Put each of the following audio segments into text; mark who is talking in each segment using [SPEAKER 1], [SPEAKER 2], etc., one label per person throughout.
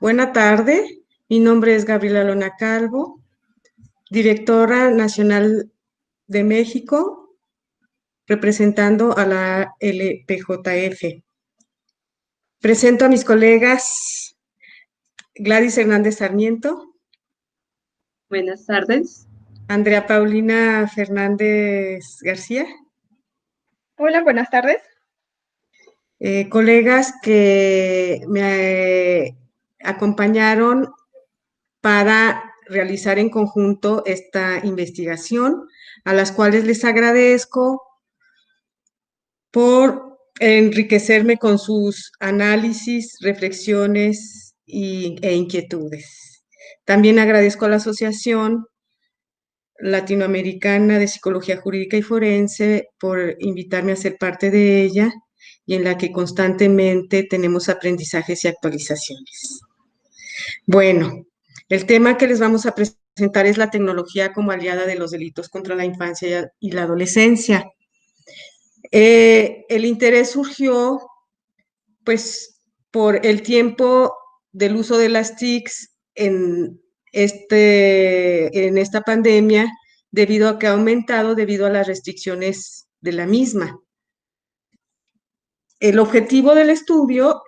[SPEAKER 1] Buena tarde, mi nombre es Gabriela Lona Calvo, directora nacional de México, representando a la LPJF. Presento a mis colegas Gladys Hernández Sarmiento,
[SPEAKER 2] Buenas tardes.
[SPEAKER 1] Andrea Paulina Fernández García,
[SPEAKER 3] Hola, buenas tardes.
[SPEAKER 1] colegas que me acompañaron para realizar en conjunto esta investigación, a las cuales les agradezco por enriquecerme con sus análisis, reflexiones e inquietudes. También agradezco a la Asociación Latinoamericana de Psicología Jurídica y Forense por invitarme a ser parte de ella y en la que constantemente tenemos aprendizajes y actualizaciones. Bueno, el tema que les vamos a presentar es la tecnología como aliada de los delitos contra la infancia y la adolescencia. El interés surgió, pues, por el tiempo del uso de las TICs en esta pandemia, debido a que ha aumentado debido a las restricciones de la misma. El objetivo del estudio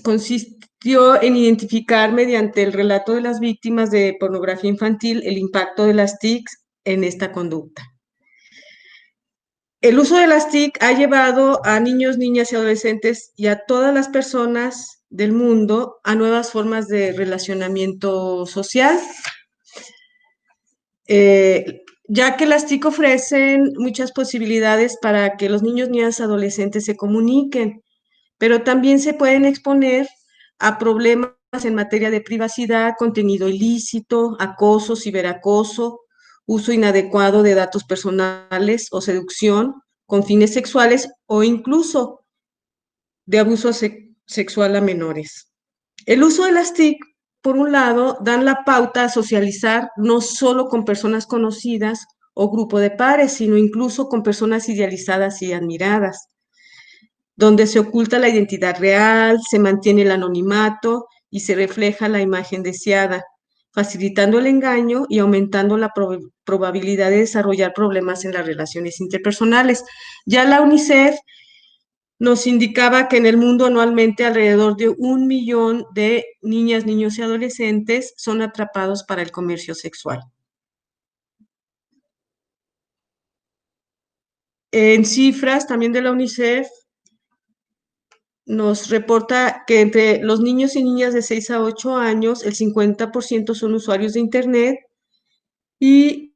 [SPEAKER 1] consistió en identificar mediante el relato de las víctimas de pornografía infantil el impacto de las TICs en esta conducta. El uso de las TIC ha llevado a niños, niñas y adolescentes y a todas las personas del mundo a nuevas formas de relacionamiento social, ya que las TIC ofrecen muchas posibilidades para que los niños, niñas y adolescentes se comuniquen, pero también se pueden exponer a problemas en materia de privacidad, contenido ilícito, acoso, ciberacoso, uso inadecuado de datos personales o seducción con fines sexuales o incluso de abuso sexual a menores. El uso de las TIC, por un lado, dan la pauta a socializar no solo con personas conocidas o grupo de pares, sino incluso con personas idealizadas y admiradas, donde se oculta la identidad real, se mantiene el anonimato y se refleja la imagen deseada, facilitando el engaño y aumentando la probabilidad de desarrollar problemas en las relaciones interpersonales. Ya la UNICEF nos indicaba que en el mundo anualmente alrededor de 1 millón de niñas, niños y adolescentes son atrapados para el comercio sexual. En cifras también de la UNICEF, nos reporta que entre los niños y niñas de 6 a 8 años, el 50% son usuarios de Internet y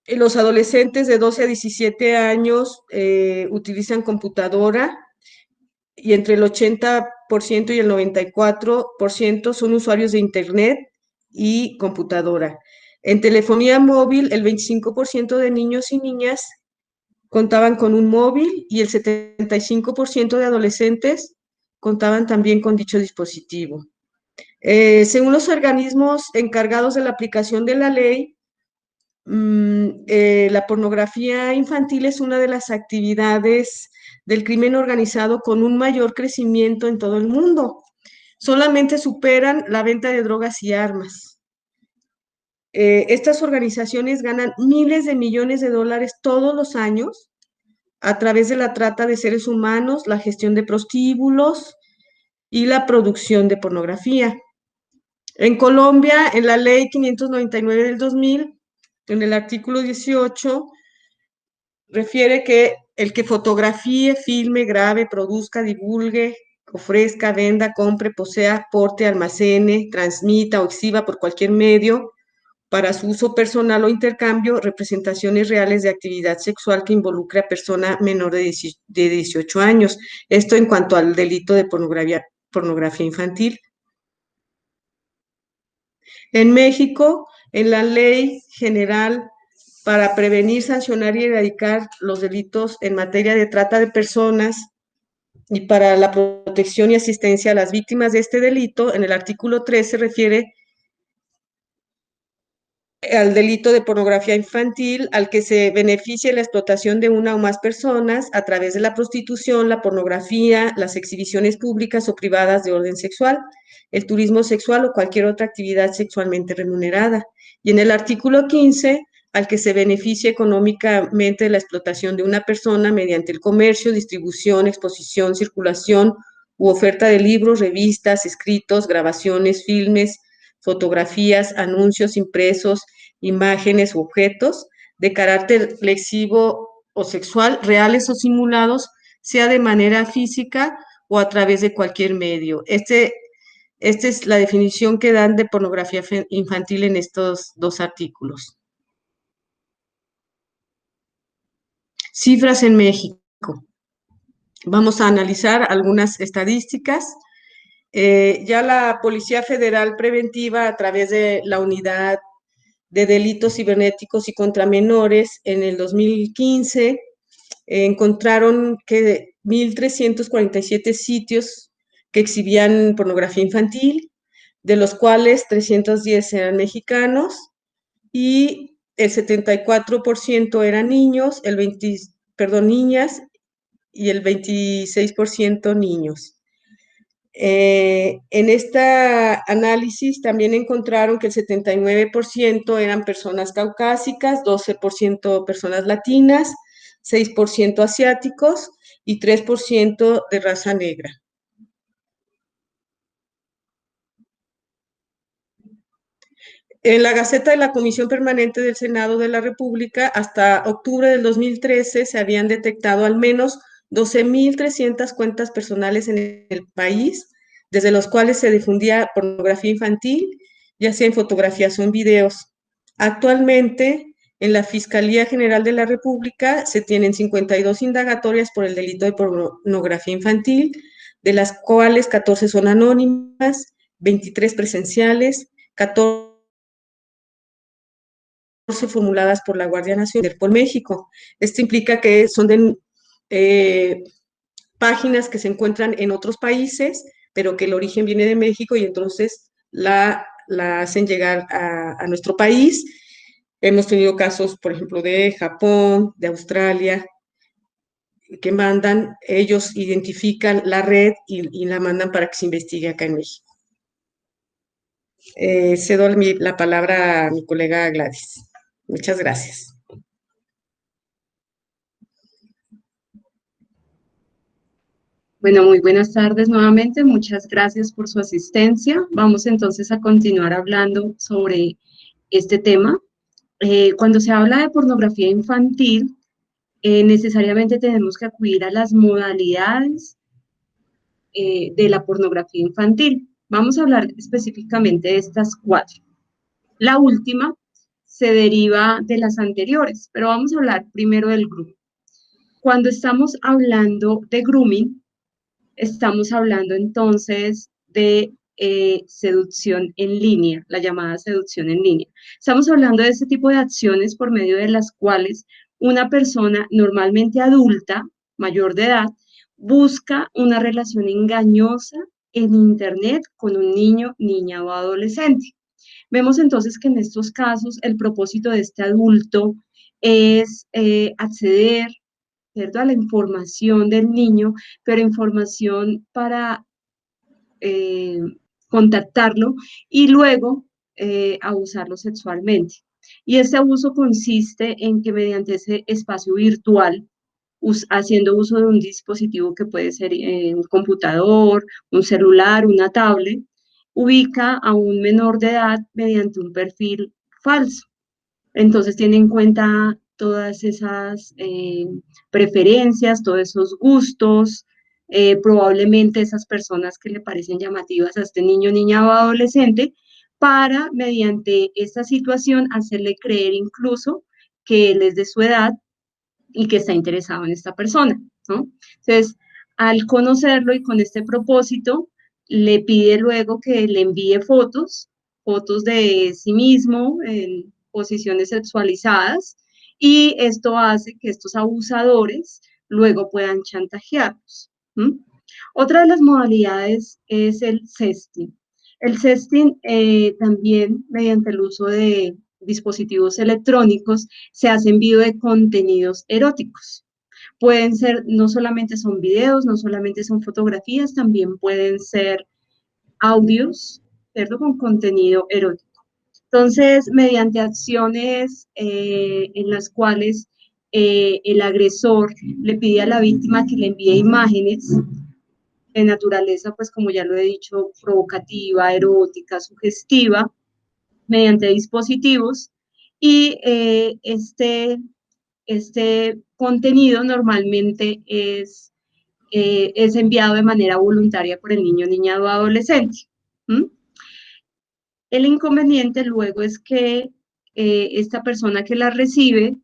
[SPEAKER 1] los adolescentes de 12 a 17 años utilizan computadora y entre el 80% y el 94% son usuarios de Internet y computadora. En telefonía móvil, el 25% de niños y niñas contaban con un móvil y el 75% de adolescentes contaban también con dicho dispositivo. Según los organismos encargados de la aplicación de la ley, la pornografía infantil es una de las actividades del crimen organizado con un mayor crecimiento en todo el mundo. Solamente superan la venta de drogas y armas. Estas organizaciones ganan miles de millones de dólares todos los años a través de la trata de seres humanos, la gestión de prostíbulos y la producción de pornografía. En Colombia, en la ley 599 del 2000, en el artículo 18, refiere que el que fotografíe, filme, grabe, produzca, divulgue, ofrezca, venda, compre, posea, porte, almacene, transmita o exhiba por cualquier medio para su uso personal o intercambio representaciones reales de actividad sexual que involucre a persona menor de 18 años. Esto en cuanto al delito de pornografía infantil. En México, en la Ley General para prevenir, sancionar y erradicar los delitos en materia de trata de personas y para la protección y asistencia a las víctimas de este delito, en el artículo 3 se refiere al delito de pornografía infantil, al que se beneficie la explotación de una o más personas a través de la prostitución, la pornografía, las exhibiciones públicas o privadas de orden sexual, el turismo sexual o cualquier otra actividad sexualmente remunerada. Y en el artículo 15, al que se beneficie económicamente de la explotación de una persona mediante el comercio, distribución, exposición, circulación u oferta de libros, revistas, escritos, grabaciones, filmes, fotografías, anuncios impresos, imágenes u objetos de carácter flexivo o sexual, reales o simulados, sea de manera física o a través de cualquier medio. Esta es la definición que dan de pornografía infantil en estos dos artículos. Cifras en México. Vamos a analizar algunas estadísticas. Ya la Policía Federal Preventiva, a través de la Unidad de Delitos Cibernéticos y contra Menores, en el 2015, encontraron que 1.347 sitios que exhibían pornografía infantil, de los cuales 310 eran mexicanos y el 74% eran niños, niñas y el 26% niños. En este análisis también encontraron que el 79% eran personas caucásicas, 12% personas latinas, 6% asiáticos y 3% de raza negra. En la Gaceta de la Comisión Permanente del Senado de la República, hasta octubre del 2013 se habían detectado al menos 12.300 cuentas personales en el país, desde los cuales se difundía pornografía infantil, ya sea en fotografías o en videos. Actualmente, en la Fiscalía General de la República se tienen 52 indagatorias por el delito de pornografía infantil, de las cuales 14 son anónimas, 23 presenciales, 14 formuladas por la Guardia Nacional por México. Esto implica que son de páginas que se encuentran en otros países, pero que el origen viene de México y entonces la hacen llegar a nuestro país. Hemos tenido casos, por ejemplo, de Japón, de Australia, que mandan, ellos identifican la red y la mandan para que se investigue acá en México. Cedo la palabra a mi colega Gladys. Muchas gracias.
[SPEAKER 2] Bueno, muy buenas tardes nuevamente. Muchas gracias por su asistencia. Vamos entonces a continuar hablando sobre este tema. Cuando se habla de pornografía infantil, necesariamente tenemos que acudir a las modalidades de la pornografía infantil. Vamos a hablar específicamente de estas 4. La última se deriva de las anteriores, pero vamos a hablar primero del grooming. Cuando estamos hablando de grooming, estamos hablando entonces de seducción en línea, la llamada seducción en línea. Estamos hablando de ese tipo de acciones por medio de las cuales una persona normalmente adulta, mayor de edad, busca una relación engañosa en Internet con un niño, niña o adolescente. Vemos entonces que en estos casos el propósito de este adulto es acceder, ¿cierto?, a la información del niño, pero información para contactarlo y luego abusarlo sexualmente. Y este abuso consiste en que mediante ese espacio virtual, haciendo uso de un dispositivo que puede ser un computador, un celular, una tablet, ubica a un menor de edad mediante un perfil falso. Entonces tiene en cuenta todas esas preferencias, todos esos gustos, probablemente esas personas que le parecen llamativas a este niño, niña o adolescente, para, mediante esta situación, hacerle creer incluso que él es de su edad y que está interesado en esta persona, ¿no? Entonces, al conocerlo y con este propósito, le pide luego que le envíe fotos de sí mismo en posiciones sexualizadas, y esto hace que estos abusadores luego puedan chantajearlos. Otra de las modalidades es el sexting. El sexting también mediante el uso de dispositivos electrónicos se hace envío de contenidos eróticos. Pueden ser, no solamente son videos, no solamente son fotografías, también pueden ser audios, ¿cierto? Con contenido erótico. Entonces, mediante acciones en las cuales el agresor le pide a la víctima que le envíe imágenes de naturaleza, pues como ya lo he dicho, provocativa, erótica, sugestiva, mediante dispositivos, y este contenido normalmente es enviado de manera voluntaria por el niño, niña o adolescente. ¿Mm? El inconveniente luego es que esta persona que la recibe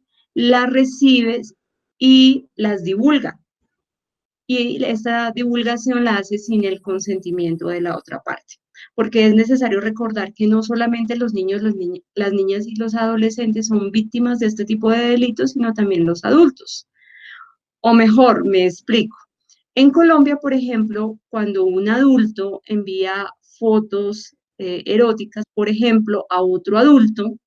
[SPEAKER 2] y las divulga. Y esta divulgación la hace sin el consentimiento de la otra parte. Porque es necesario recordar que no solamente los niños, las niñas y los adolescentes son víctimas de este tipo de delitos, sino también los adultos. O mejor, me explico. En Colombia, por ejemplo, cuando un adulto envía fotos eróticas, por ejemplo, a otro adulto,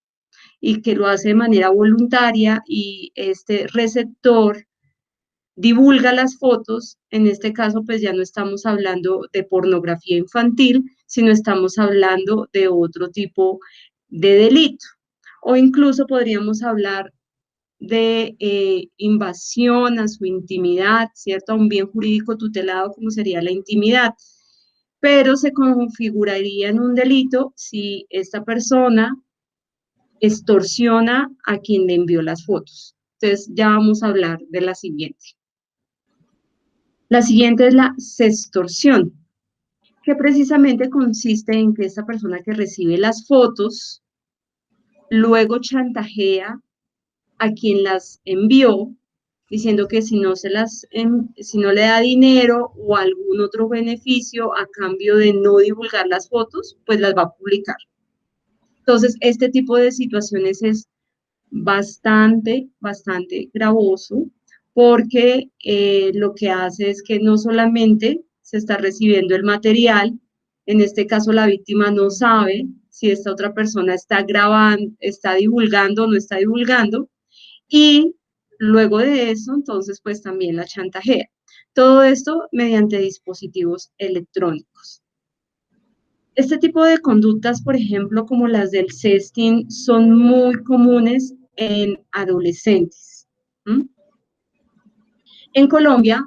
[SPEAKER 2] y que lo hace de manera voluntaria, y este receptor divulga las fotos, en este caso pues ya no estamos hablando de pornografía infantil, sino estamos hablando de otro tipo de delito. O incluso podríamos hablar de invasión a su intimidad, ¿cierto? A un bien jurídico tutelado como sería la intimidad, pero se configuraría en un delito si esta persona extorsiona a quien le envió las fotos. Entonces ya vamos a hablar de la siguiente. La siguiente es la sextorsión, que precisamente consiste en que esta persona que recibe las fotos luego chantajea a quien las envió, diciendo que si no le da dinero o algún otro beneficio a cambio de no divulgar las fotos, pues las va a publicar. Entonces, este tipo de situaciones es bastante gravoso, porque lo que hace es que no solamente se está recibiendo el material, en este caso la víctima no sabe si esta otra persona está grabando, está divulgando o no está divulgando, y luego de eso, entonces, pues también la chantajea. Todo esto mediante dispositivos electrónicos. Este tipo de conductas, por ejemplo, como las del sexting, son muy comunes en adolescentes. ¿Mm? En Colombia,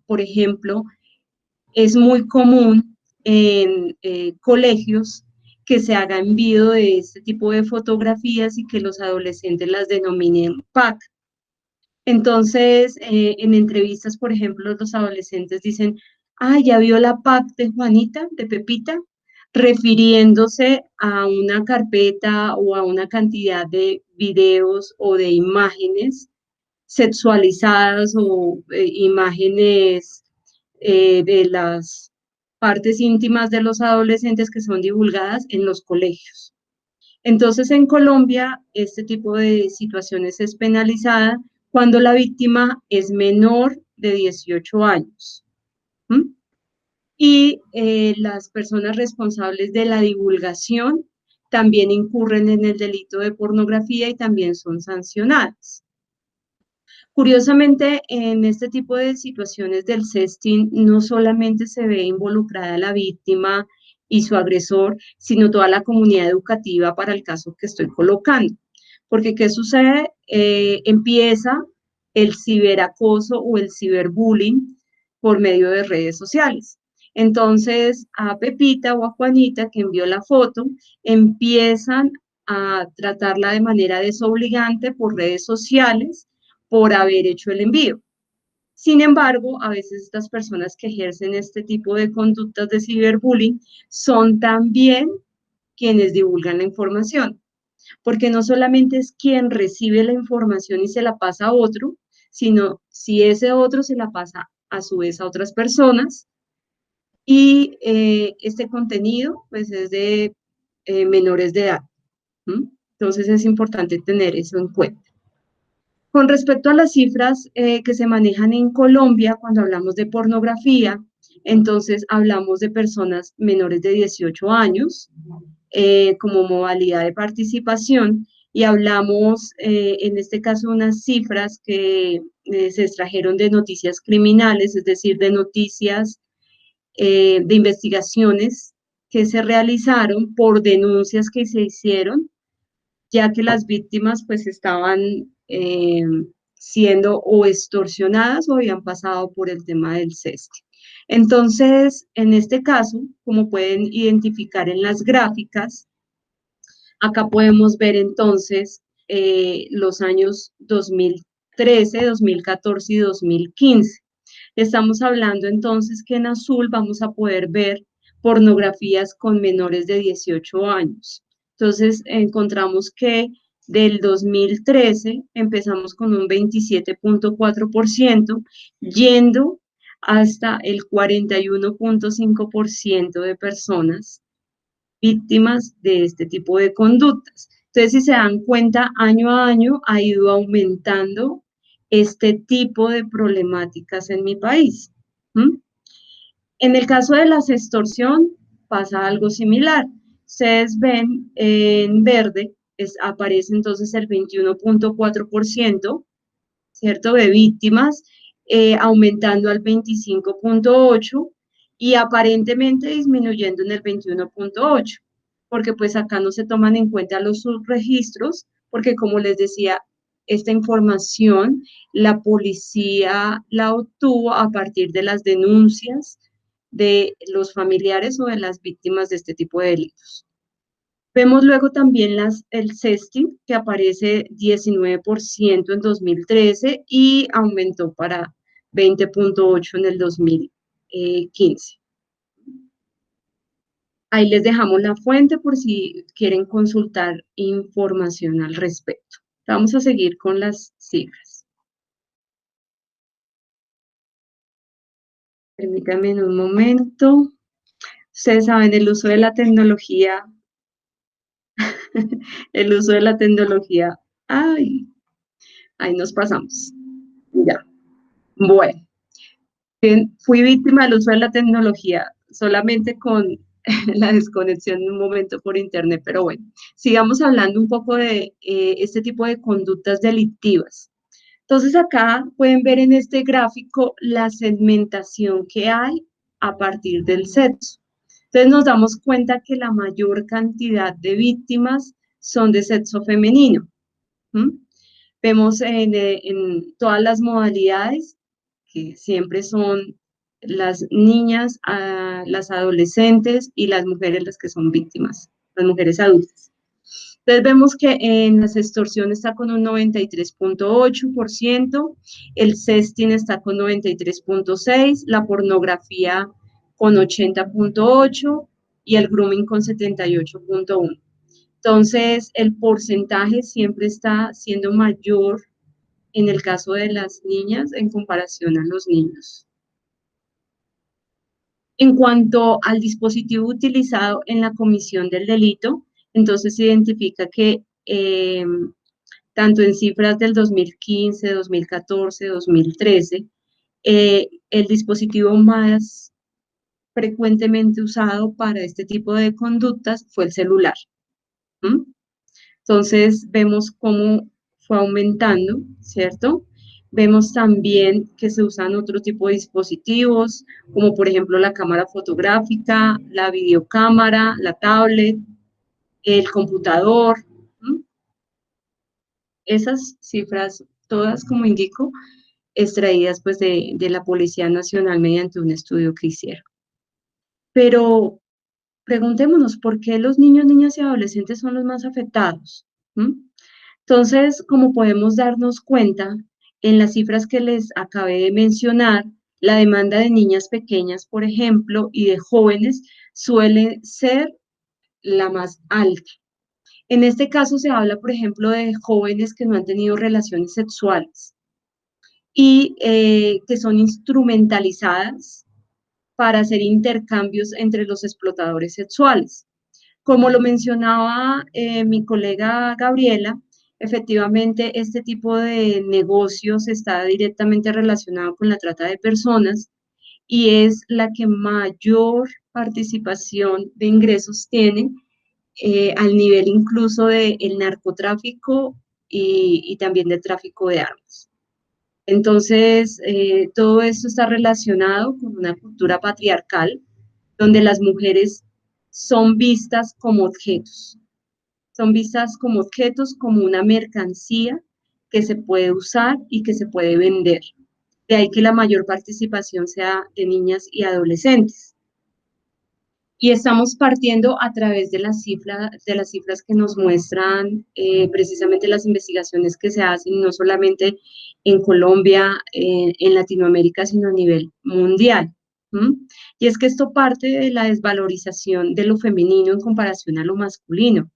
[SPEAKER 2] por ejemplo, es muy común en colegios que se haga envío de este tipo de fotografías y que los adolescentes las denominen pack. Entonces, en entrevistas, por ejemplo, los adolescentes dicen, ah, ¿ya vio la pack de Juanita, de Pepita? Refiriéndose a una carpeta o a una cantidad de videos o de imágenes sexualizadas o imágenes de las partes íntimas de los adolescentes que son divulgadas en los colegios. Entonces, en Colombia, este tipo de situaciones es penalizada cuando la víctima es menor de 18 años. ¿Mm? Y las personas responsables de la divulgación también incurren en el delito de pornografía y también son sancionadas. Curiosamente, en este tipo de situaciones del sexting no solamente se ve involucrada la víctima y su agresor, sino toda la comunidad educativa para el caso que estoy colocando. Porque, ¿qué sucede? Empieza el ciberacoso o el ciberbullying por medio de redes sociales. Entonces, a Pepita o a Juanita, que envió la foto, empiezan a tratarla de manera desobligante por redes sociales por haber hecho el envío. Sin embargo, a veces estas personas que ejercen este tipo de conductas de ciberbullying son también quienes divulgan la información, porque no solamente es quien recibe la información y se la pasa a otro, sino si ese otro se la pasa a su vez a otras personas, y este contenido pues es de menores de edad. ¿Mm? Entonces es importante tener eso en cuenta. Con respecto a las cifras que se manejan en Colombia, cuando hablamos de pornografía, entonces hablamos de personas menores de 18 años, como modalidad de participación y hablamos en este caso unas cifras que se extrajeron de noticias criminales, es decir, de noticias de investigaciones que se realizaron por denuncias que se hicieron, ya que las víctimas pues estaban siendo o extorsionadas o habían pasado por el tema del sexting. Entonces, en este caso, como pueden identificar en las gráficas, acá podemos ver entonces los años 2013, 2014 y 2015. Estamos hablando entonces que en azul vamos a poder ver pornografías con menores de 18 años. Entonces encontramos que del 2013 empezamos con un 27.4%, yendo hasta el 41.5% de personas víctimas de este tipo de conductas. Entonces, si se dan cuenta, año a año ha ido aumentando este tipo de problemáticas en mi país. ¿Mm? En el caso de la extorsión pasa algo similar. Ustedes ven en verde, aparece entonces el 21.4%, ¿cierto?, de víctimas, aumentando al 25.8% y aparentemente disminuyendo en el 21.8%, porque pues acá no se toman en cuenta los subregistros, porque como les decía, esta información la policía la obtuvo a partir de las denuncias de los familiares o de las víctimas de este tipo de delitos. Vemos luego también el sexting, que aparece 19% en 2013 y aumentó para 20.8% en el 2015. Ahí les dejamos la fuente por si quieren consultar información al respecto. Vamos a seguir con las cifras. Permítanme un momento. Ustedes saben, el uso de la tecnología, el uso de la tecnología, ay, ahí nos pasamos. Ya, bueno. Fui víctima del uso de la tecnología solamente con la desconexión en un momento por internet, pero bueno, sigamos hablando un poco de este tipo de conductas delictivas. Entonces acá pueden ver en este gráfico la segmentación que hay a partir del sexo. Entonces nos damos cuenta que la mayor cantidad de víctimas son de sexo femenino. ¿Mm? Vemos en todas las modalidades que siempre son las niñas, las adolescentes y las mujeres las que son víctimas, las mujeres adultas. Entonces vemos que en las extorsiones está con un 93.8%, el sexting está con 93.6%, la pornografía con 80.8% y el grooming con 78.1%. Entonces, el porcentaje siempre está siendo mayor en el caso de las niñas en comparación a los niños. En cuanto al dispositivo utilizado en la comisión del delito, entonces se identifica que tanto en cifras del 2015, 2014, 2013, el dispositivo más frecuentemente usado para este tipo de conductas fue el celular. ¿Mm? Entonces, vemos cómo fue aumentando, ¿cierto? Vemos también que se usan otro tipo de dispositivos, como por ejemplo la cámara fotográfica, la videocámara, la tablet, el computador. ¿Mm? Esas cifras, todas, como indico, extraídas pues de la Policía Nacional mediante un estudio que hicieron. Pero preguntémonos, ¿por qué los niños, niñas y adolescentes son los más afectados? ¿Mm? Entonces, como podemos darnos cuenta, en las cifras que les acabé de mencionar, la demanda de niñas pequeñas, por ejemplo, y de jóvenes suele ser la más alta. En este caso se habla, por ejemplo, de jóvenes que no han tenido relaciones sexuales y que son instrumentalizadas para hacer intercambios entre los explotadores sexuales. Como lo mencionaba mi colega Gabriela, efectivamente este tipo de negocios está directamente relacionado con la trata de personas y es la que mayor participación de ingresos tiene al nivel incluso del narcotráfico y también del tráfico de armas. Entonces, todo esto está relacionado con una cultura patriarcal donde las mujeres son vistas como objetos, son vistas como objetos, como una mercancía que se puede usar y que se puede vender. De ahí que la mayor participación sea de niñas y adolescentes. Y estamos partiendo a través de las cifras que nos muestran precisamente las investigaciones que se hacen, no solamente en Colombia, en Latinoamérica, sino a nivel mundial. ¿Mm? Y es que esto parte de la desvalorización de lo femenino en comparación a lo masculino,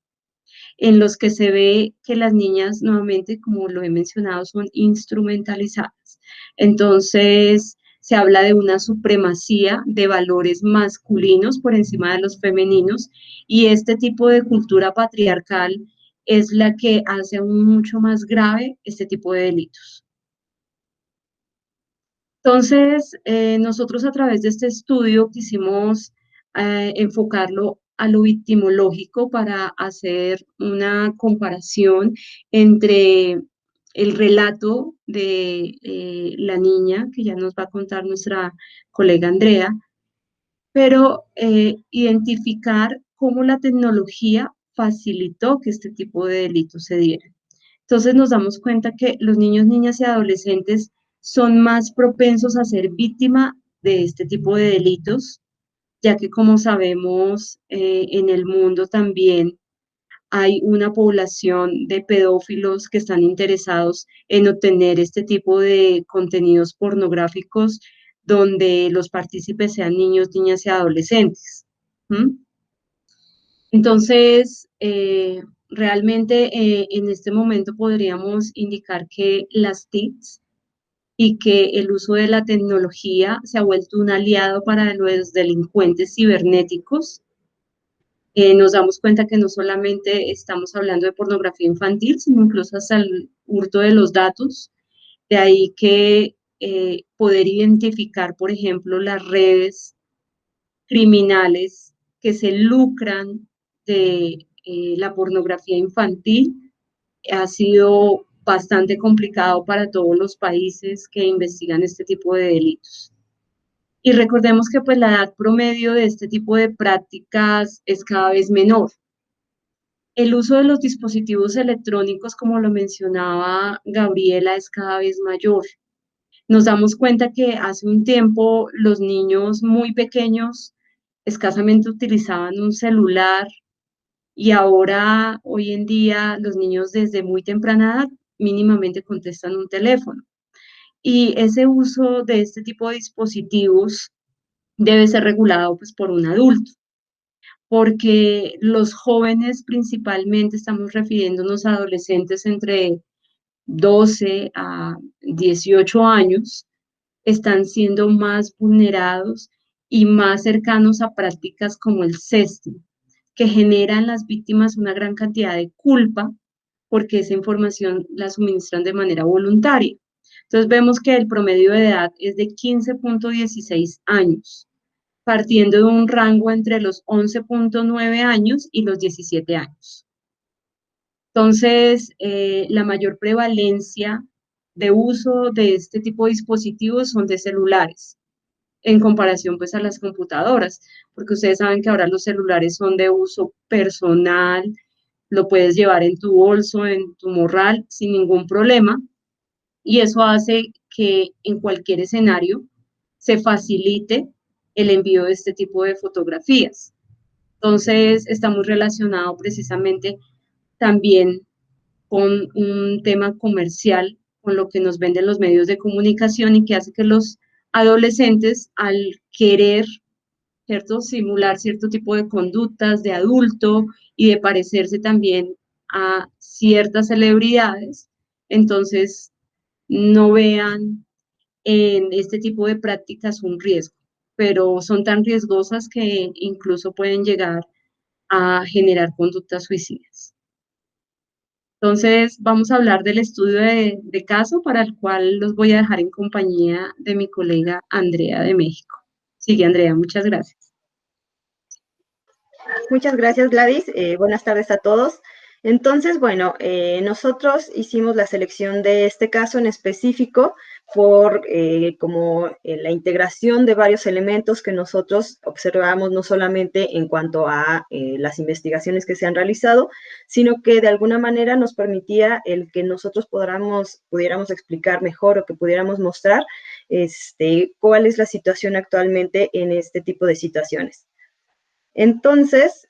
[SPEAKER 2] en los que se ve que las niñas, nuevamente, como lo he mencionado, son instrumentalizadas. Entonces, se habla de una supremacía de valores masculinos por encima de los femeninos y este tipo de cultura patriarcal es la que hace aún mucho más grave este tipo de delitos. Entonces, nosotros a través de este estudio quisimos enfocarlo a lo victimológico para hacer una comparación entre el relato de la niña, que ya nos va a contar nuestra colega Andrea, pero identificar cómo la tecnología facilitó que este tipo de delitos se dieran. Entonces nos damos cuenta que los niños, niñas y adolescentes son más propensos a ser víctima de este tipo de delitos, ya que como sabemos en el mundo también hay una población de pedófilos que están interesados en obtener este tipo de contenidos pornográficos donde los partícipes sean niños, niñas y adolescentes. ¿Mm? Entonces, realmente en este momento podríamos indicar que las TICs y que el uso de la tecnología se ha vuelto un aliado para los delincuentes cibernéticos. Nos damos cuenta que no solamente estamos hablando de pornografía infantil, sino incluso hasta el hurto de los datos. De ahí que poder identificar, por ejemplo, las redes criminales que se lucran de la pornografía infantil ha sido bastante complicado para todos los países que investigan este tipo de delitos. Y recordemos que pues la edad promedio de este tipo de prácticas es cada vez menor. El uso de los dispositivos electrónicos, como lo mencionaba Gabriela, es cada vez mayor. Nos damos cuenta que hace un tiempo los niños muy pequeños escasamente utilizaban un celular y ahora, hoy en día, los niños desde muy temprana edad mínimamente contestan un teléfono. Y ese uso de este tipo de dispositivos debe ser regulado pues, por un adulto, porque los jóvenes principalmente, estamos refiriéndonos a adolescentes entre 12 a 18 años, están siendo más vulnerados y más cercanos a prácticas como el sexting, que generan en las víctimas una gran cantidad de culpa porque esa información la suministran de manera voluntaria. Entonces vemos que el promedio de edad es de 15.16 años, partiendo de un rango entre los 11.9 años y los 17 años. Entonces, la mayor prevalencia de uso de este tipo de dispositivos son de celulares, en comparación pues a las computadoras, porque ustedes saben que ahora los celulares son de uso personal, lo puedes llevar en tu bolso, en tu morral, sin ningún problema, y eso hace que en cualquier escenario se facilite el envío de este tipo de fotografías. Entonces, está muy relacionado precisamente también con un tema comercial, con lo que nos venden los medios de comunicación y que hace que los adolescentes, al querer, ¿cierto?, simular cierto tipo de conductas de adulto y de parecerse también a ciertas celebridades, entonces no vean en este tipo de prácticas un riesgo, pero son tan riesgosas que incluso pueden llegar a generar conductas suicidas. Entonces, vamos a hablar del estudio de caso para el cual los voy a dejar en compañía de mi colega Andrea de México. Sigue, Andrea, muchas gracias.
[SPEAKER 3] Muchas gracias, Gladys. Buenas tardes a todos. Entonces, bueno, nosotros hicimos la selección de este caso en específico por la integración de varios elementos que nosotros observamos no solamente en cuanto a las investigaciones que se han realizado, sino que de alguna manera nos permitía el que nosotros pudiéramos explicar mejor o que pudiéramos mostrar cuál es la situación actualmente en este tipo de situaciones. Entonces,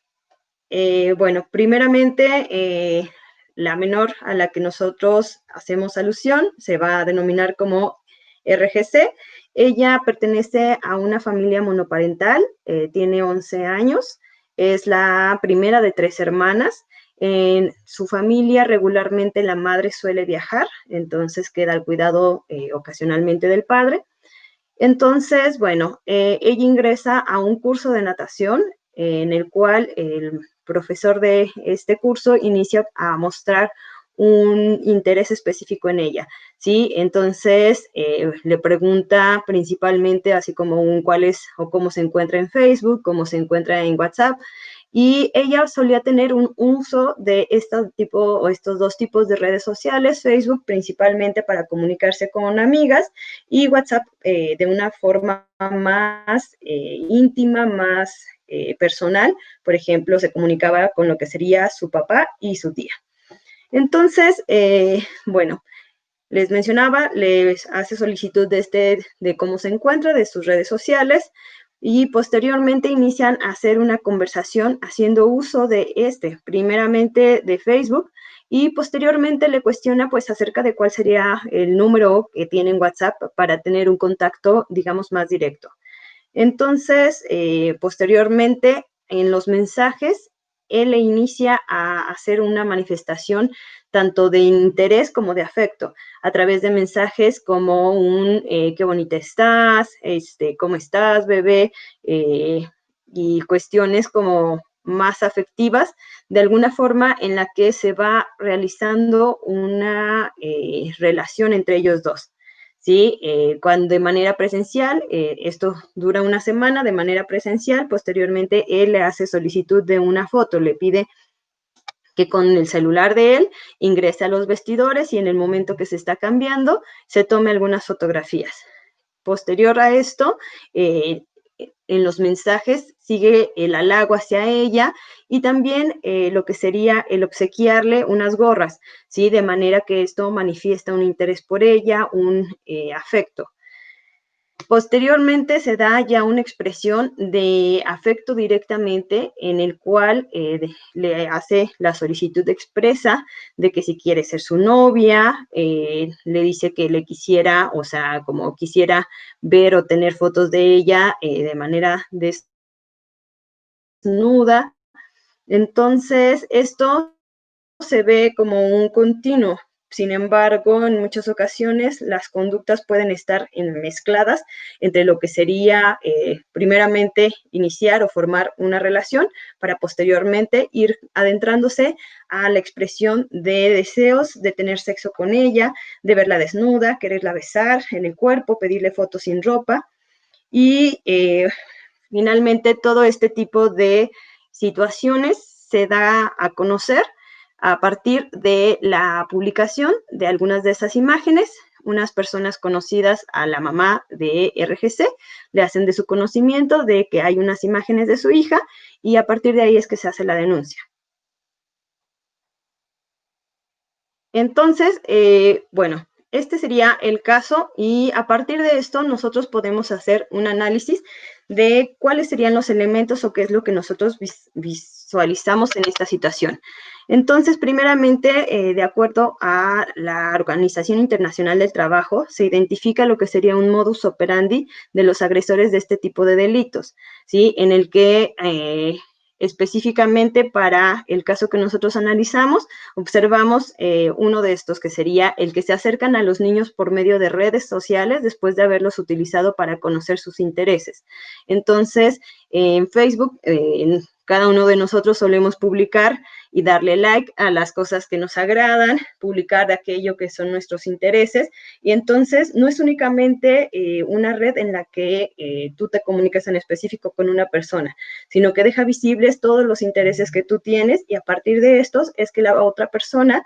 [SPEAKER 3] bueno, primeramente, la menor a la que nosotros hacemos alusión se va a denominar como RGC. Ella pertenece a una familia monoparental, tiene 11 años, es la primera de 3 hermanas. En su familia regularmente la madre suele viajar, entonces queda al cuidado ocasionalmente del padre. Entonces, bueno, ella ingresa a un curso de natación en el cual el profesor de este curso inicia a mostrar un interés específico en ella, ¿sí? Entonces, le pregunta principalmente así como cuál es o cómo se encuentra en Facebook, cómo se encuentra en WhatsApp, y ella solía tener un uso de estos dos tipos de redes sociales, Facebook principalmente para comunicarse con amigas y WhatsApp de una forma más íntima, más personal. Por ejemplo, se comunicaba con lo que sería su papá y su tía. Entonces, bueno, les mencionaba, les hace solicitud de cómo se encuentra, de sus redes sociales, y posteriormente inician a hacer una conversación haciendo uso de primeramente de Facebook, y posteriormente le cuestiona pues acerca de cuál sería el número que tiene en WhatsApp para tener un contacto, digamos, más directo. Entonces, posteriormente, en los mensajes, él le inicia a hacer una manifestación tanto de interés como de afecto, a través de mensajes como qué bonita estás, cómo estás, bebé, y cuestiones como más afectivas, de alguna forma en la que se va realizando una relación entre ellos dos. ¿Sí? Cuando de manera presencial, esto dura una semana de manera presencial, posteriormente él le hace solicitud de una foto, le pide que con el celular de él ingrese a los vestidores y en el momento que se está cambiando se tome algunas fotografías. Posterior a esto, en los mensajes sigue el halago hacia ella y también lo que sería el obsequiarle unas gorras, ¿sí? De manera que esto manifiesta un interés por ella, un afecto. Posteriormente se da ya una expresión de afecto directamente en el cual le hace la solicitud expresa de que si quiere ser su novia, le dice que le quisiera, o sea, como quisiera ver o tener fotos de ella de manera desnuda. Entonces, esto se ve como un continuo. Sin embargo, en muchas ocasiones las conductas pueden estar mezcladas entre lo que sería primeramente iniciar o formar una relación para posteriormente ir adentrándose a la expresión de deseos de tener sexo con ella, de verla desnuda, quererla besar en el cuerpo, pedirle fotos sin ropa y finalmente todo este tipo de situaciones se da a conocer a partir de la publicación de algunas de esas imágenes. Unas personas conocidas a la mamá de RGC le hacen de su conocimiento de que hay unas imágenes de su hija y a partir de ahí es que se hace la denuncia. Entonces, bueno, este sería el caso y a partir de esto nosotros podemos hacer un análisis de cuáles serían los elementos o qué es lo que nosotros visualizamos en esta situación. Entonces, primeramente, de acuerdo a la Organización Internacional del Trabajo, se identifica lo que sería un modus operandi de los agresores de este tipo de delitos, ¿sí? En el que específicamente para el caso que nosotros analizamos, observamos uno de estos, que sería el que se acercan a los niños por medio de redes sociales después de haberlos utilizado para conocer sus intereses. Entonces, en Facebook, cada uno de nosotros solemos publicar y darle like a las cosas que nos agradan, publicar de aquello que son nuestros intereses. Y entonces no es únicamente una red en la que tú te comunicas en específico con una persona, sino que deja visibles todos los intereses que tú tienes, y a partir de estos es que la otra persona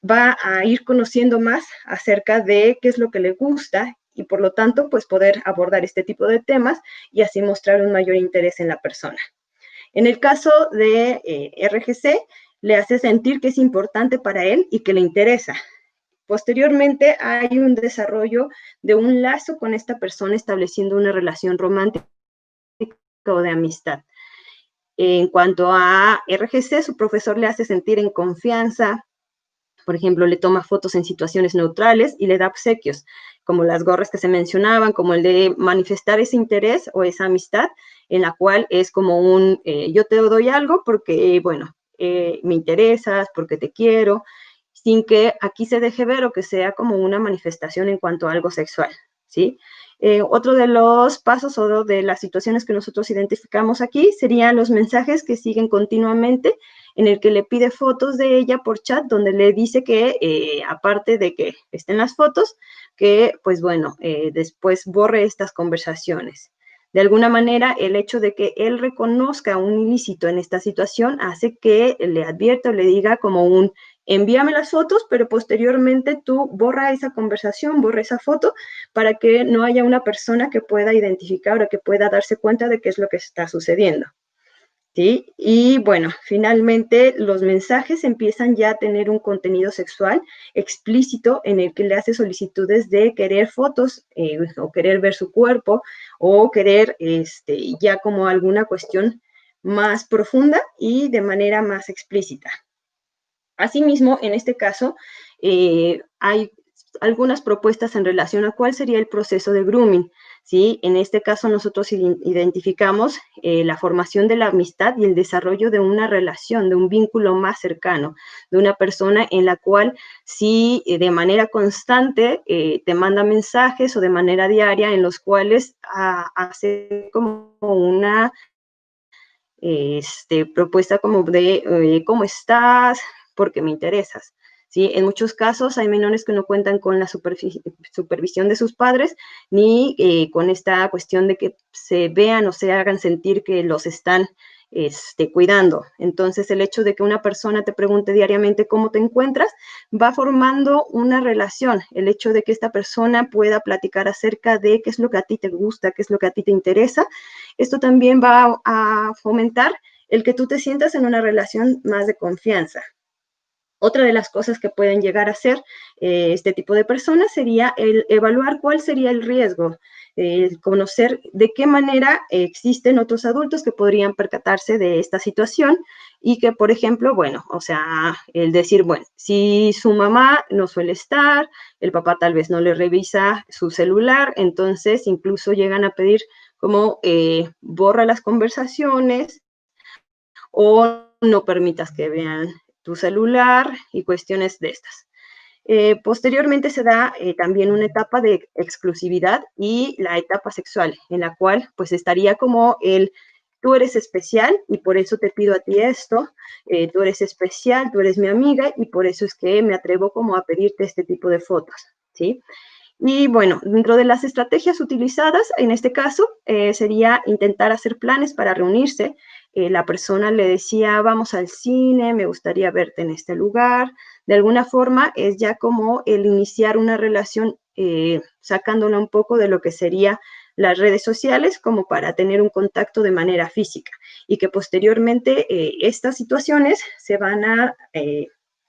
[SPEAKER 3] va a ir conociendo más acerca de qué es lo que le gusta, y por lo tanto, pues poder abordar este tipo de temas y así mostrar un mayor interés en la persona. En el caso de RGC, le hace sentir que es importante para él y que le interesa. Posteriormente hay un desarrollo de un lazo con esta persona, estableciendo una relación romántica o de amistad. En cuanto a RGC, su profesor le hace sentir en confianza. Por ejemplo, le toma fotos en situaciones neutrales y le da obsequios, como las gorras que se mencionaban, como el de manifestar ese interés o esa amistad, en la cual es como un yo te doy algo porque, bueno, me interesas, porque te quiero, sin que aquí se deje ver o que sea como una manifestación en cuanto a algo sexual, ¿sí? Otro de los pasos o de las situaciones que nosotros identificamos aquí serían los mensajes que siguen continuamente, en el que le pide fotos de ella por chat, donde le dice que, aparte de que estén las fotos, que, pues bueno, después borre estas conversaciones. De alguna manera, el hecho de que él reconozca un ilícito en esta situación hace que le advierta o le diga como un envíame las fotos, pero posteriormente tú borra esa conversación, borra esa foto, para que no haya una persona que pueda identificar o que pueda darse cuenta de qué es lo que está sucediendo. ¿Sí? Y bueno, finalmente los mensajes empiezan ya a tener un contenido sexual explícito, en el que le hace solicitudes de querer fotos o querer ver su cuerpo, o querer ya como alguna cuestión más profunda y de manera más explícita. Asimismo, en este caso, hay algunas propuestas en relación a cuál sería el proceso de grooming, ¿sí? En este caso, nosotros identificamos la formación de la amistad y el desarrollo de una relación, de un vínculo más cercano, de una persona en la cual, si de manera constante te manda mensajes, o de manera diaria, en los cuales hace como una propuesta como de ¿cómo estás? Porque me interesas, ¿sí? En muchos casos hay menores que no cuentan con la supervisión de sus padres, ni con esta cuestión de que se vean o se hagan sentir que los están cuidando. Entonces, el hecho de que una persona te pregunte diariamente cómo te encuentras, va formando una relación. El hecho de que esta persona pueda platicar acerca de qué es lo que a ti te gusta, qué es lo que a ti te interesa, esto también va a fomentar el que tú te sientas en una relación más de confianza. Otra de las cosas que pueden llegar a hacer este tipo de personas sería el evaluar cuál sería el riesgo, conocer de qué manera existen otros adultos que podrían percatarse de esta situación, y que, por ejemplo, bueno, o sea, el decir, bueno, si su mamá no suele estar, el papá tal vez no le revisa su celular, entonces incluso llegan a pedir como borra las conversaciones, o no permitas que vean tu celular, y cuestiones de estas. Posteriormente se da también una etapa de exclusividad y la etapa sexual, en la cual pues estaría como el tú eres especial y por eso te pido a ti esto, tú eres especial, tú eres mi amiga y por eso es que me atrevo como a pedirte este tipo de fotos, ¿sí? Y bueno, dentro de las estrategias utilizadas, en este caso, sería intentar hacer planes para reunirse. La persona le decía, vamos al cine, me gustaría verte en este lugar. De alguna forma, es ya como el iniciar una relación, sacándola un poco de lo que sería las redes sociales, como para tener un contacto de manera física. Y que posteriormente estas situaciones se van a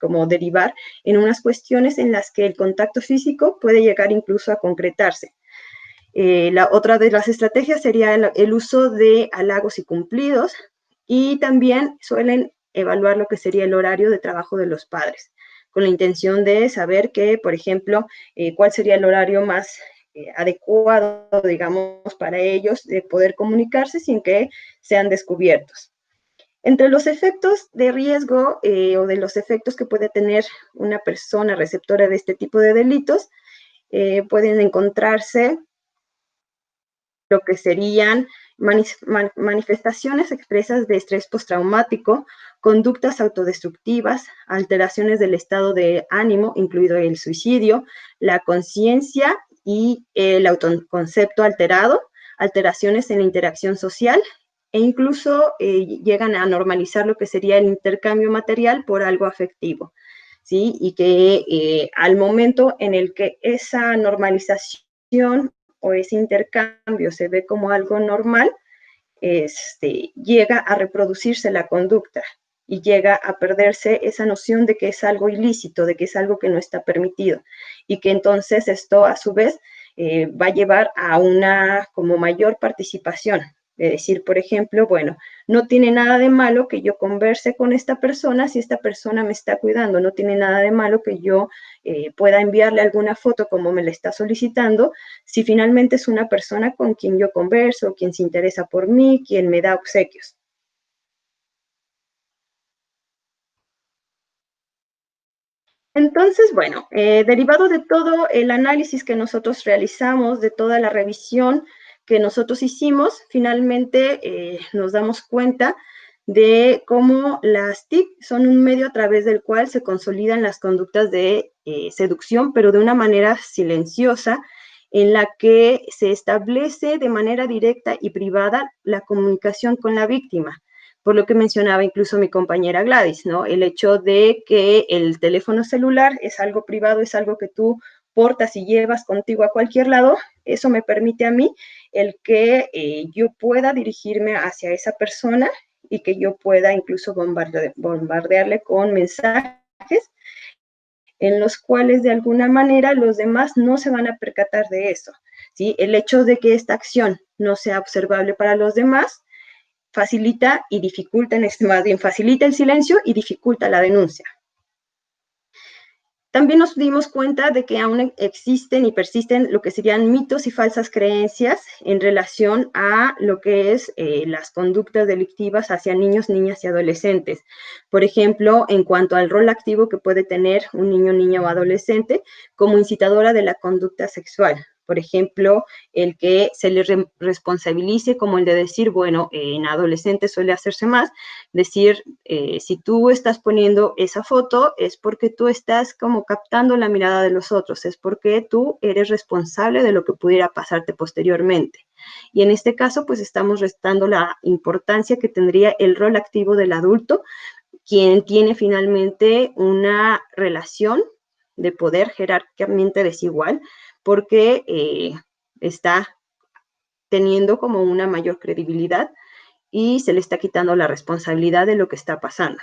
[SPEAKER 3] como derivar en unas cuestiones en las que el contacto físico puede llegar incluso a concretarse. La otra de las estrategias sería el uso de halagos y cumplidos, y también suelen evaluar lo que sería el horario de trabajo de los padres, con la intención de saber que, por ejemplo, cuál sería el horario más adecuado, digamos, para ellos de poder comunicarse sin que sean descubiertos. Entre los efectos de riesgo o de los efectos que puede tener una persona receptora de este tipo de delitos, pueden encontrarse lo que serían manifestaciones expresas de estrés postraumático, conductas autodestructivas, alteraciones del estado de ánimo, incluido el suicidio, la conciencia y el autoconcepto alterado, alteraciones en la interacción social e incluso llegan a normalizar lo que sería el intercambio material por algo afectivo, ¿sí? Y que al momento en el que esa normalización o ese intercambio se ve como algo normal, llega a reproducirse la conducta y llega a perderse esa noción de que es algo ilícito, de que es algo que no está permitido y que entonces esto a su vez va a llevar a una como mayor participación. Es decir, por ejemplo, bueno, no tiene nada de malo que yo converse con esta persona si esta persona me está cuidando, no tiene nada de malo que yo pueda enviarle alguna foto como me la está solicitando, si finalmente es una persona con quien yo converso, quien se interesa por mí, quien me da obsequios. Entonces, bueno, derivado de todo el análisis que nosotros realizamos, de toda la revisión que nosotros hicimos, finalmente nos damos cuenta de cómo las TIC son un medio a través del cual se consolidan las conductas de seducción, pero de una manera silenciosa, en la que se establece de manera directa y privada la comunicación con la víctima, por lo que mencionaba incluso mi compañera Gladys, ¿no? El hecho de que el teléfono celular es algo privado, es algo que tú portas y llevas contigo a cualquier lado, eso me permite a mí el que yo pueda dirigirme hacia esa persona y que yo pueda incluso bombardearle con mensajes en los cuales de alguna manera los demás no se van a percatar de eso, ¿sí? El hecho de que esta acción no sea observable para los demás facilita y dificulta, más bien facilita el silencio y dificulta la denuncia. También nos dimos cuenta de que aún existen y persisten lo que serían mitos y falsas creencias en relación a lo que es las conductas delictivas hacia niños, niñas y adolescentes. Por ejemplo, en cuanto al rol activo que puede tener un niño, niña o adolescente como incitadora de la conducta sexual. Por ejemplo, el que se le responsabilice como el de decir, bueno, en adolescentes suele hacerse más, decir, si tú estás poniendo esa foto es porque tú estás como captando la mirada de los otros, es porque tú eres responsable de lo que pudiera pasarte posteriormente. Y en este caso, pues estamos restando la importancia que tendría el rol activo del adulto, quien tiene finalmente una relación de poder jerárquicamente desigual, porque está teniendo como una mayor credibilidad y se le está quitando la responsabilidad de lo que está pasando.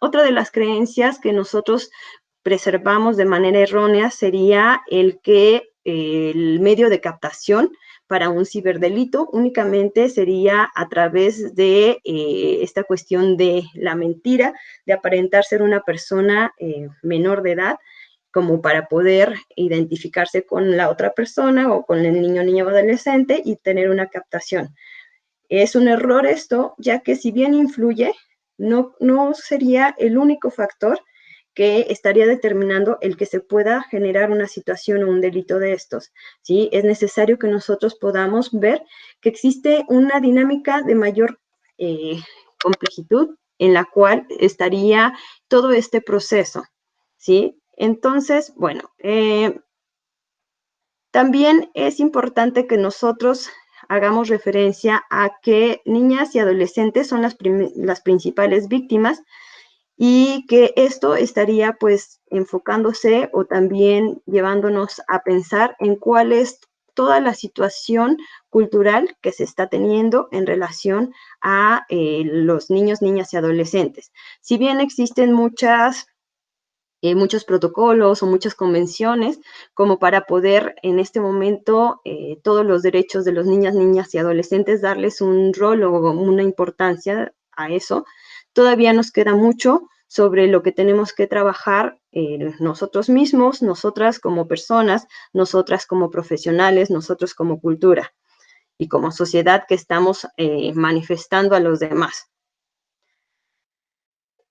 [SPEAKER 3] Otra de las creencias que nosotros preservamos de manera errónea sería el que el medio de captación para un ciberdelito únicamente sería a través de esta cuestión de la mentira, de aparentar ser una persona menor de edad, como para poder identificarse con la otra persona o con el niño, niña o adolescente y tener una captación. Es un error esto, ya que si bien influye, no sería el único factor que estaría determinando el que se pueda generar una situación o un delito de estos, ¿sí? Es necesario que nosotros podamos ver que existe una dinámica de mayor complejitud en la cual estaría todo este proceso, ¿sí? Entonces, bueno, también es importante que nosotros hagamos referencia a que niñas y adolescentes son las principales víctimas y que esto estaría pues enfocándose o también llevándonos a pensar en cuál es toda la situación cultural que se está teniendo en relación a los niños, niñas y adolescentes. Si bien existen muchos protocolos o muchas convenciones como para poder en este momento todos los derechos de los niñas, niñas y adolescentes darles un rol o una importancia a eso, todavía nos queda mucho sobre lo que tenemos que trabajar nosotros mismos, nosotras como personas, nosotras como profesionales, nosotros como cultura y como sociedad que estamos manifestando a los demás.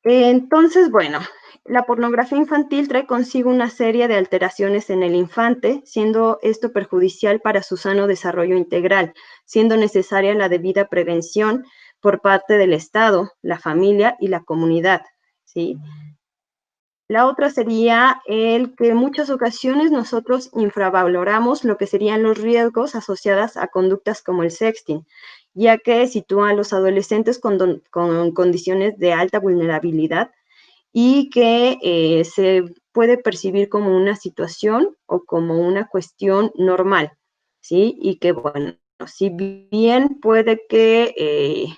[SPEAKER 3] Entonces, bueno, la pornografía infantil trae consigo una serie de alteraciones en el infante, siendo esto perjudicial para su sano desarrollo integral, siendo necesaria la debida prevención por parte del Estado, la familia y la comunidad, ¿sí? La otra sería el que en muchas ocasiones nosotros infravaloramos lo que serían los riesgos asociados a conductas como el sexting, ya que sitúa a los adolescentes con condiciones de alta vulnerabilidad y que se puede percibir como una situación o como una cuestión normal, ¿sí? Y que, bueno, si bien puede que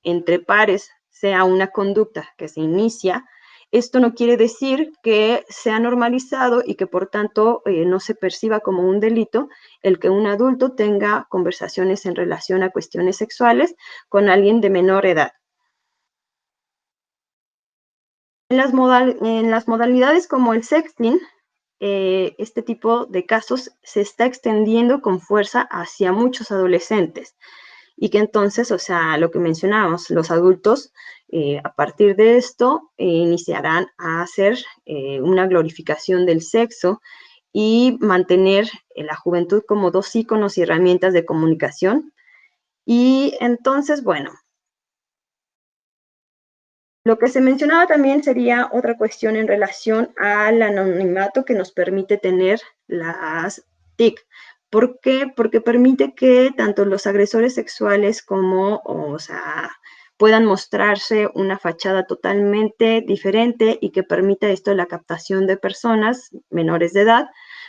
[SPEAKER 3] entre pares sea una conducta que se inicia, esto no quiere decir que sea normalizado y que por tanto no se perciba como un delito el que un adulto tenga conversaciones en relación a cuestiones sexuales con alguien de menor edad. En las modalidades como el sexting, este tipo de casos se está extendiendo con fuerza hacia muchos adolescentes y que entonces, o sea, lo que mencionábamos, los adultos a partir de esto iniciarán a hacer una glorificación del sexo y mantener la juventud como dos íconos y herramientas de comunicación. Y entonces, bueno, lo que se mencionaba también sería otra cuestión en relación al anonimato que nos permite tener las TIC. ¿Por qué? Porque permite que tanto los agresores sexuales como, o sea, puedan mostrarse una fachada totalmente diferente y que permita esto la captación de personas menores de edad,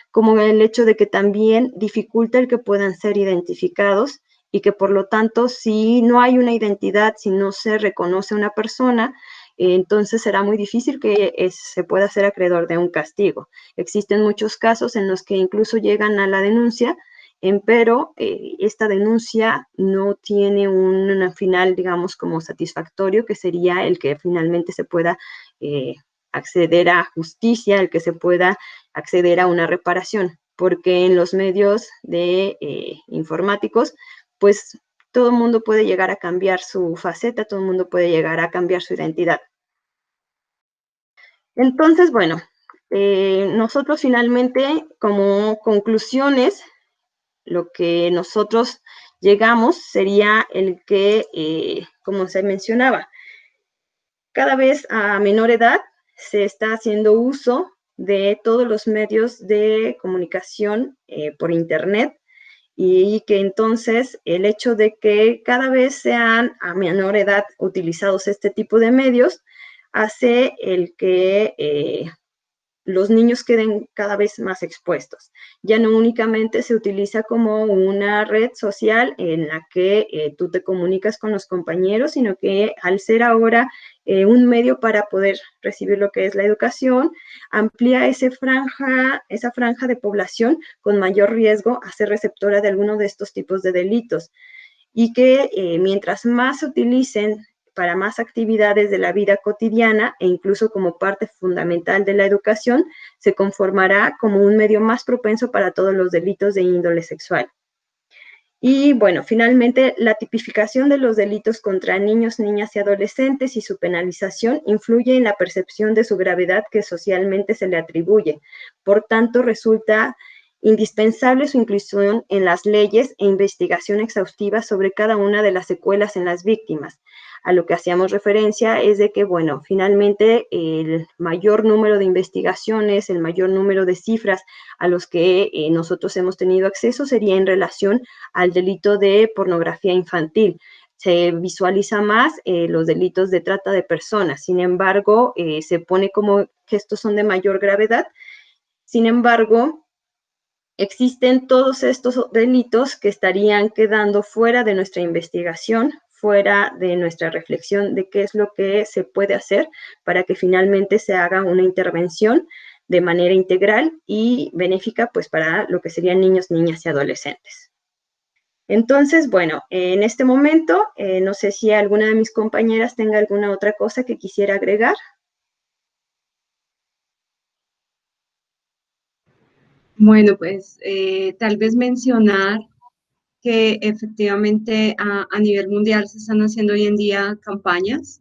[SPEAKER 3] como el hecho de que también dificulta el que puedan ser identificados y que por lo tanto, si no hay una identidad, si no se reconoce a una persona, entonces será muy difícil que se pueda ser acreedor de un castigo. Existen muchos casos en los que incluso llegan a la denuncia, pero esta denuncia no tiene un final, digamos, como satisfactorio, que sería el que finalmente se pueda acceder a justicia, el que se pueda acceder a una reparación, porque en los medios de informáticos, pues todo el mundo puede llegar a cambiar su faceta, todo el mundo puede llegar a cambiar su identidad. Entonces, bueno, nosotros finalmente, como conclusiones, lo que nosotros llegamos sería el que, como se mencionaba, cada vez a menor edad se está haciendo uso de todos los medios de comunicación por Internet, y que entonces el hecho de que cada vez sean a menor edad utilizados este tipo de medios hace el que los niños queden cada vez más expuestos. Ya no únicamente se utiliza como una red social en la que tú te comunicas con los compañeros, sino que al ser ahora un medio para poder recibir lo que es la educación, amplía esa franja de población con mayor riesgo a ser receptora de alguno de estos tipos de delitos. Y que mientras más se utilicen para más actividades de la vida cotidiana e incluso como parte fundamental de la educación, se conformará como un medio más propenso para todos los delitos de índole sexual. Y bueno, finalmente, la tipificación de los delitos contra niños, niñas y adolescentes y su penalización influye en la percepción de su gravedad que socialmente se le atribuye. Por tanto, resulta indispensable su inclusión en las leyes e investigación exhaustiva sobre cada una de las secuelas en las víctimas. A lo que hacíamos referencia es de que, bueno, finalmente el mayor número de investigaciones, el mayor número de cifras a los que nosotros hemos tenido acceso sería en relación al delito de pornografía infantil. Se visualiza más los delitos de trata de personas, sin embargo, se pone como que estos son de mayor gravedad. Sin embargo, existen todos estos delitos que estarían quedando fuera de nuestra investigación, fuera de nuestra reflexión de qué es lo que se puede hacer para que finalmente se haga una intervención de manera integral y benéfica, pues, para lo que serían niños, niñas y adolescentes. Entonces, bueno, en este momento, no sé si alguna de mis compañeras tenga alguna otra cosa que quisiera agregar.
[SPEAKER 2] Bueno, pues tal vez mencionar que efectivamente a nivel mundial se están haciendo hoy en día campañas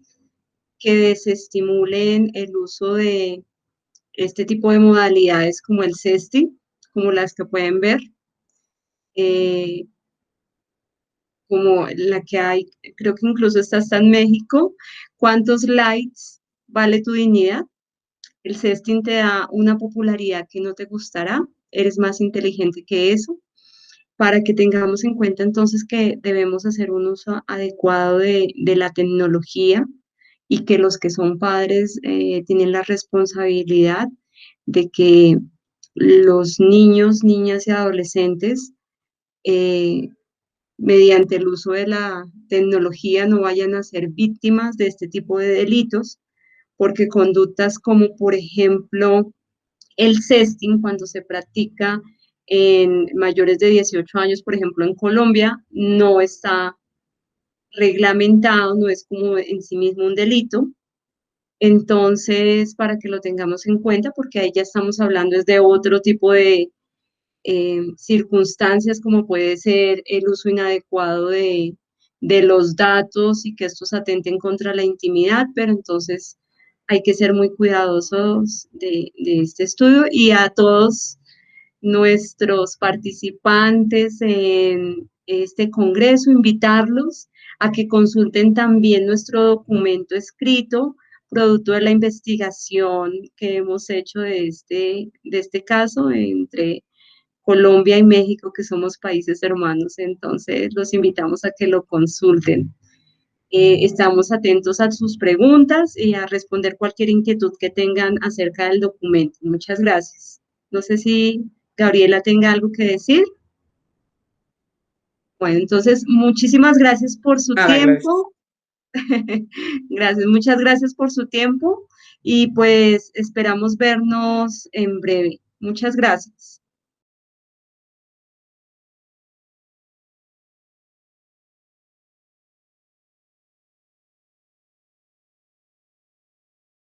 [SPEAKER 2] que desestimulen el uso de este tipo de modalidades como el sexting, como las que pueden ver, eh, como la que hay, creo que incluso está hasta en México. ¿Cuántos likes vale tu dignidad? El sexting te da una popularidad que no te gustará, eres más inteligente que eso, para que tengamos en cuenta entonces que debemos hacer un uso adecuado de la tecnología y que los que son padres tienen la responsabilidad de que los niños, niñas y adolescentes, eh, mediante el uso de la tecnología, no vayan a ser víctimas de este tipo de delitos, porque conductas como, por ejemplo, el sexting, cuando se practica en mayores de 18 años, por ejemplo, en Colombia, no está reglamentado, no es como en sí mismo un delito. Entonces, para que lo tengamos en cuenta, porque ahí ya estamos hablando es de otro tipo de circunstancias, como puede ser el uso inadecuado de los datos y que estos atenten contra la intimidad, pero entonces hay que ser muy cuidadosos de este estudio y a todos nuestros participantes en este congreso, invitarlos a que consulten también nuestro documento escrito, producto de la investigación que hemos hecho de este caso entre Colombia y México, que somos países hermanos. Entonces, los invitamos a que lo consulten. Estamos atentos a sus preguntas y a responder cualquier inquietud que tengan acerca del documento. Muchas gracias. No sé si Gabriela tenga algo que decir. Bueno, entonces, muchísimas gracias por su
[SPEAKER 1] Nada, Gladys.
[SPEAKER 2] tiempo. Gracias, muchas gracias por su tiempo y pues esperamos vernos en breve. Muchas gracias.